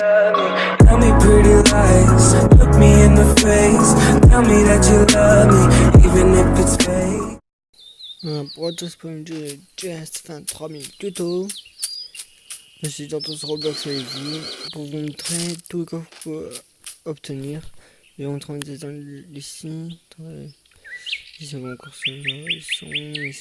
love me. Tell me pretty lies, look me in the face. Tell me that you love me, even if it's fake. Pour être disponible, just 23 minutes plus tôt. Je suis dans ce Roblox avec vous pour vous montrer tout le coffre que vous pouvez obtenir. Je vais montrer dans ici. Ici, on va encore sur là. Ils sont. Ils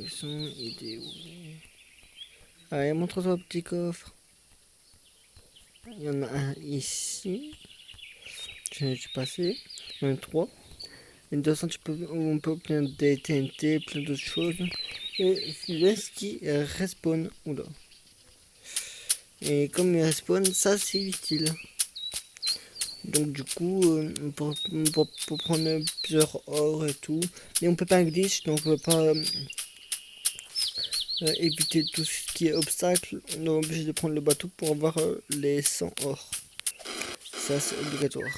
sont. Il est où? Allez, montre-toi le petit coffre. Il y en a un ici. Je suis passé. Il y en a 3. Et de toute façon, on peut obtenir des TNT, plein d'autres choses. Et celui-là, ce qui respawn. Oula. Et comme il respawn, ça c'est utile. Donc du coup, pour prendre plusieurs ors et tout. Mais on peut pas glitch, donc on peut pas éviter tout ce qui est obstacle. On est obligé de prendre le bateau pour avoir les 100 ors. Ça c'est obligatoire.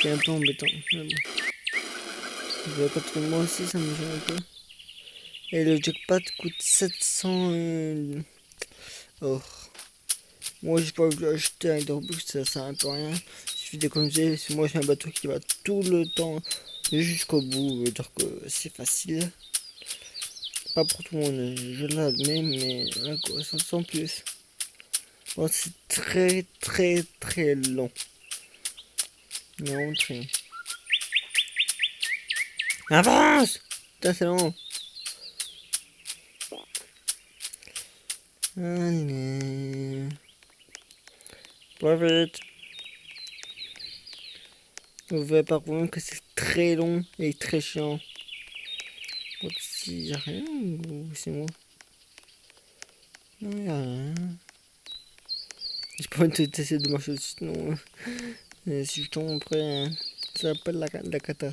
C'est un peu embêtant. Mais bon. Contre moi aussi, ça me gêne un peu. Et le jackpot coûte 700 or. Moi, j'ai pas voulu acheter un Robux, ça sert un peu à rien. Il suffit d'économiser. Moi, j'ai un bateau qui va tout le temps jusqu'au bout. Donc, c'est facile. Pas pour tout le monde, je l'admets, mais là, quoi, ça sent plus. Bon, c'est très long. Mais on traîne. Avance! Putain, c'est long. Allez. Pas vite. Vous verrez par contre que c'est très long et très chiant. Bon, s'il y a rien ou c'est moi? Non, il y a rien. J'ai pas envie d'essayer de marcher dessus, sinon si je tombe après, ça s'appelle la cata.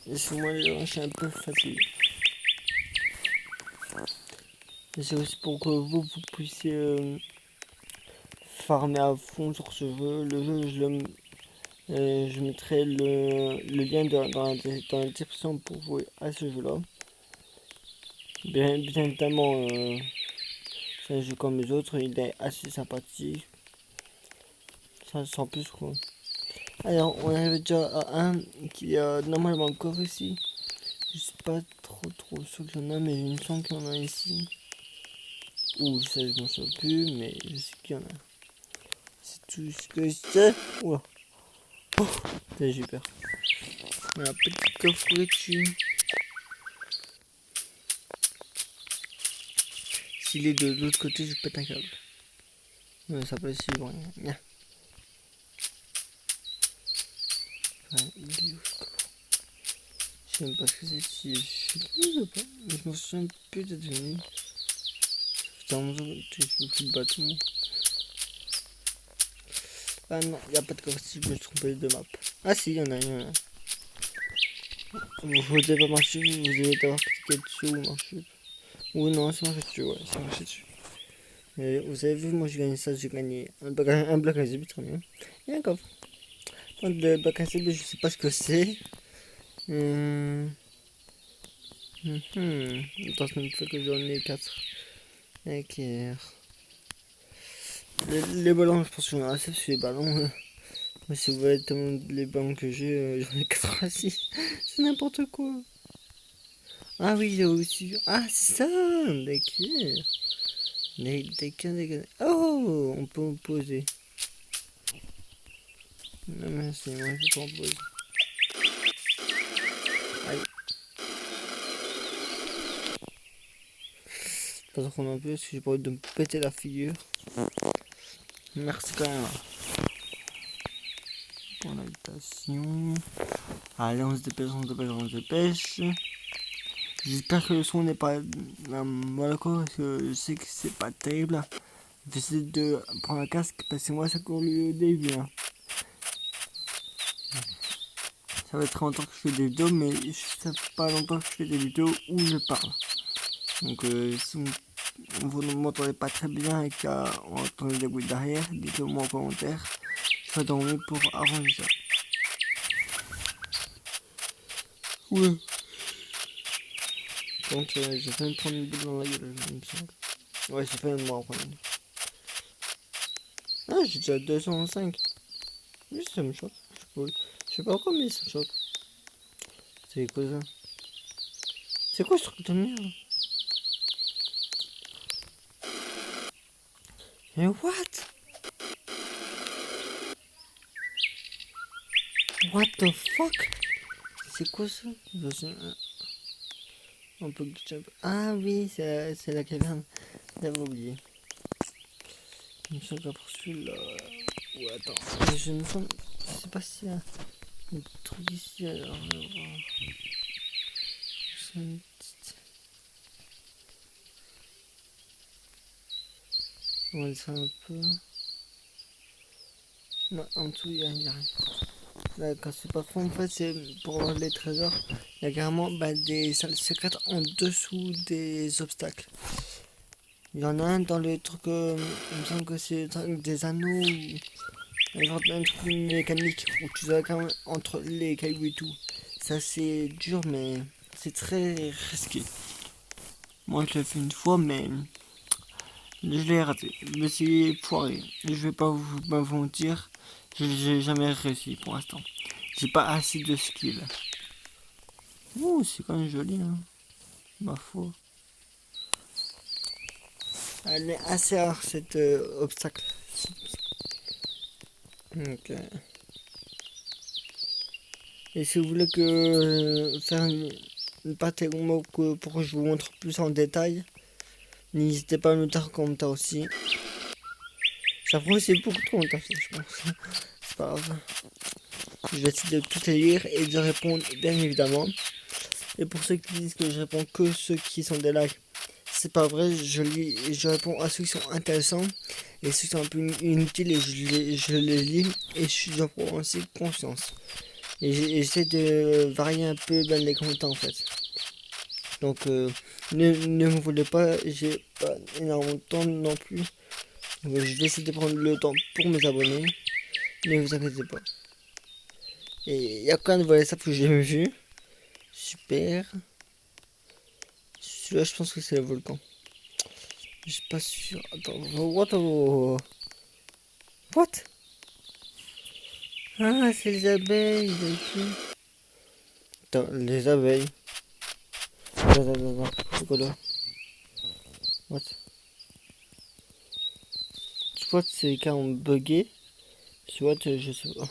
Laissez-moi les lâcher un peu fatigué. Et c'est aussi pour que vous puissiez farmer à fond sur ce jeu. Le jeu, je mettrai le lien dans la description pour jouer à ce jeu-là. Bien évidemment, c'est un jeu comme les autres, il est assez sympathique. Ça sent plus quoi. Alors, on avait déjà à un qui a normalement encore ici. Je sais pas trop sûr qu'il y en a, mais il me semble qu'il y en a ici. Ou ça, je m'en souviens plus, mais je sais qu'il y en a. C'est tout ce que je sais. Ouah. Oh, j'ai peur. Voilà, petit coffre dessus. S'il est de l'autre côté, je pète un câble. Ouais, ça peut aussi, bon, rien. Enfin, il est où ce coffre? Je sais même pas ce que c'est, si je suis venu ou pas. Mais je m'en souviens plus d'être venu. Putain, je peux plus le battre, moi. Ah non, il n'y a pas de coffre si je me suis trompé de map. Ah si, il y en a. Vous devez pas marcher, vous devez devoir cliquer dessus ou marcher. Ou non, c'est marché dessus, ouais, c'est marché dessus. Et vous avez vu, moi j'ai gagné ça, j'ai gagné un bloc à zébit, très bien. Et un coffre. Le bloc à zébit, je sais pas ce que c'est. Attends, ça me fait que j'en ai 4. Ok. Les ballons, je pense que j'en ai assez sur les ballons. Mais si vous voyez les ballons que j'ai, j'en ai 86. C'est n'importe quoi. Ah oui, j'ai aussi. Ah, c'est ça, d'accord. D'accord. Oh, on peut en poser. Non, merci, moi je peux en poser. Allez. Pas trop non plus, parce que j'ai pas envie de me péter la figure. Merci quand même. Pour l'invitation. Allez, on se dépêche. J'espère que le son n'est pas... voilà quoi, parce que je sais que c'est pas terrible. J'essaie de prendre un casque parce que moi ça court le début. Hein. Ça va être très longtemps que je fais des vidéos, mais ça fait pas longtemps que je fais des vidéos où je parle. Donc si vous ne m'entendez pas très bien et qu'on entend des bruits derrière, dites-le moi en commentaire. Je ferai dans mon mieux pour arranger ça. Ouais. Donc j'ai fait me prendre une boule dans la gueule, il me semble. Ouais, j'ai fait moi en premier. Ah, j'ai déjà 205. Oui, ça me choque. Je sais pas pourquoi, mais ça me choque. C'est quoi ça? C'est quoi ce truc de merde? Mais what? What the fuck? C'est quoi ça? On peut glitcher un peu. Ah oui, c'est la caverne. J'avais oublié. Je me sens qu'après celui-là. Ouais, attends. Mais je me sens. Je sais pas s'il y a un truc ici alors. On va voir. C'est une petite. On va descendre un peu. Non, en dessous, il y a rien. D'accord, c'est pas fond. En fait, c'est pour les trésors. Il y a carrément des salles secrètes en dessous des obstacles. Il y en a un dans le truc. Il me semble que c'est des anneaux. Genre un truc mécanique où tu dois quand même entre les cailloux et tout. C'est assez dur, mais c'est très risqué. Moi, je l'ai fait une fois, mais je l'ai raté. Je me suis foiré. Je vais pas vous mentir. J'ai jamais réussi pour l'instant. J'ai pas assez de skill. Ouh, c'est quand même joli, hein. Ma foi. Elle est assez rare, cette obstacle. Donc, et si vous voulez que faire une partie pour que je vous montre plus en détail, n'hésitez pas à me dire en commentaire aussi. Ça prend aussi beaucoup de commentaires, je pense. C'est pas grave. Je vais essayer de tout lire et de répondre, bien évidemment. Et pour ceux qui disent que je réponds que ceux qui sont des likes, c'est pas vrai. Je réponds à ceux qui sont intéressants et ceux qui sont un peu inutiles et je les lis et j'en prends aussi conscience. Et j'essaie de varier un peu les commentaires en fait. Donc ne me voulez pas, j'ai pas énormément de temps non plus. Donc, je vais essayer de prendre le temps pour mes abonnés. Ne vous inquiétez pas. Et il y a plein de volets ça que j'ai jamais vu. Super. Celui-là je pense que c'est le volcan. Je suis pas sûr. Attends, what? Ah, c'est les abeilles. Attends, les abeilles. Attends. C'est quoi là? What? Soit c'est carrément bugué, soit je sais pas.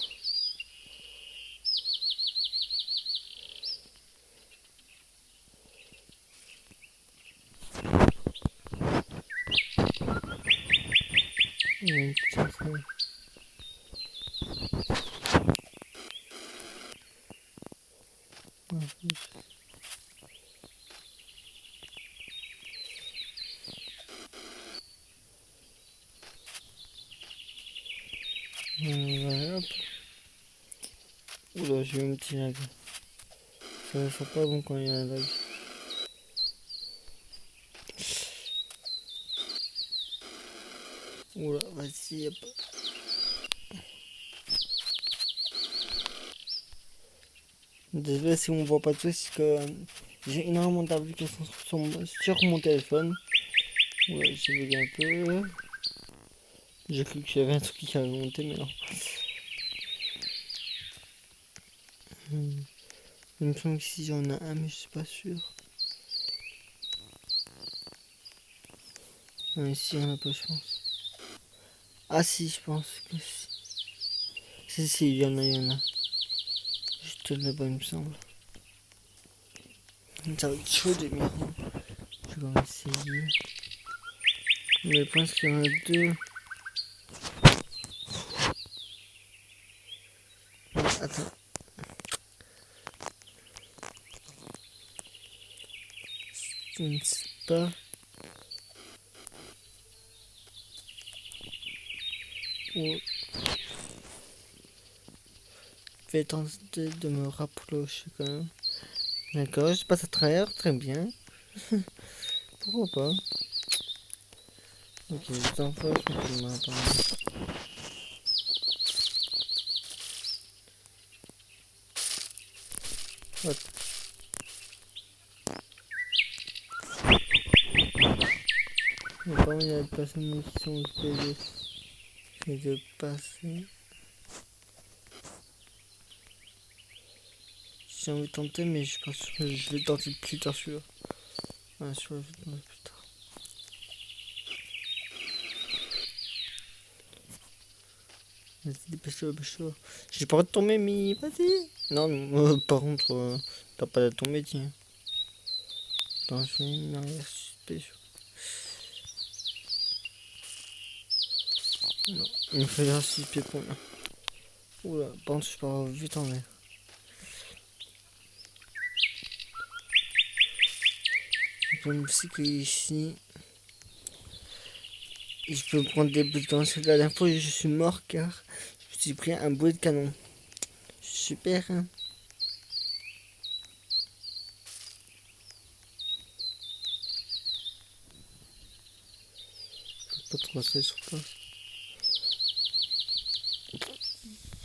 Voilà, hop. Oula, j'ai eu un petit lag. Ça sent pas bon quand il y a un lag. Oula, vas-y, hop. Désolé si on voit pas tout, c'est que j'ai énormément d'applications sur mon téléphone. Ouais, j'ai bugué un peu. J'ai cru que j'avais un truc qui allait monter, mais non. Il me semble qu'ici j'en ai un, mais je suis pas sûr. Non, ici il y en a pas, je pense. Ah si, je pense que si. Si, il y en a. Juste là-bas, il me semble. Ça va être chaud de merde. Je vais essayer. Mais je pense qu'il y en a deux. Attends. Je ne sais pas. Oh. Je vais tenter de me rapprocher quand même. D'accord, je passe à travers, très bien. Pourquoi pas? Ok, juste en face, je peux le map. Hop. Apparemment, il y a des personnes qui sont occupées de passer. J'ai envie de tenter, mais je pense que je vais tenter plus tard celui-là. Ouais, celui-là, je vais tenter plus tard. Vas-y, dépêche-toi, dépêche-toi. J'ai pas le droit de tomber, mais vas-y. Non, par contre, t'as pas de tomber, tiens. Attends, je vais une arrière spécial. Non, il me fait un 6 pieds pour là. Oula, par contre, je pars vite en l'air. Je peux me cycler ici. Et je peux prendre des boules de canon. Parce que la dernière fois, je suis mort car je me suis pris un boulet de canon. Super, hein. Je peux pas trop rester sur place.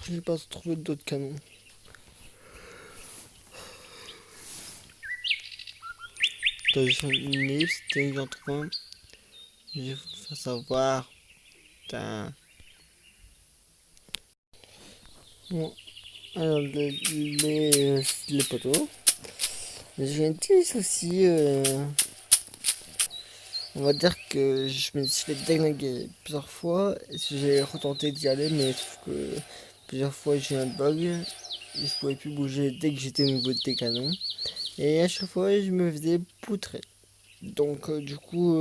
Je n'ai pas trouvé d'autres canons. Attends, j'ai fait une ellipse, c'était j'en trouve un. Je vais vous faire savoir. Putain. Bon, alors les poteaux. J'ai un petit souci. On va dire que je me suis fait déglinguer plusieurs fois. J'ai retenté d'y aller, mais sauf que plusieurs fois j'ai eu un bug. Et je pouvais plus bouger dès que j'étais au niveau des canons. Et à chaque fois, je me faisais poutrer. Donc, du coup,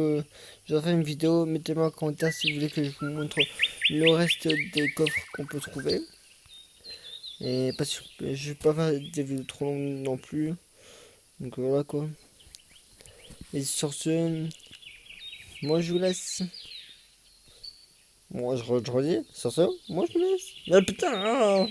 je vais faire une vidéo. Mettez-moi en commentaire si vous voulez que je vous montre le reste des coffres qu'on peut trouver. Et parce que je vais pas faire des vidéos trop longues non plus. Donc voilà quoi. Et sur ce, moi je vous laisse. Moi je redis, sur ce, moi je vous laisse. Ah putain, hein.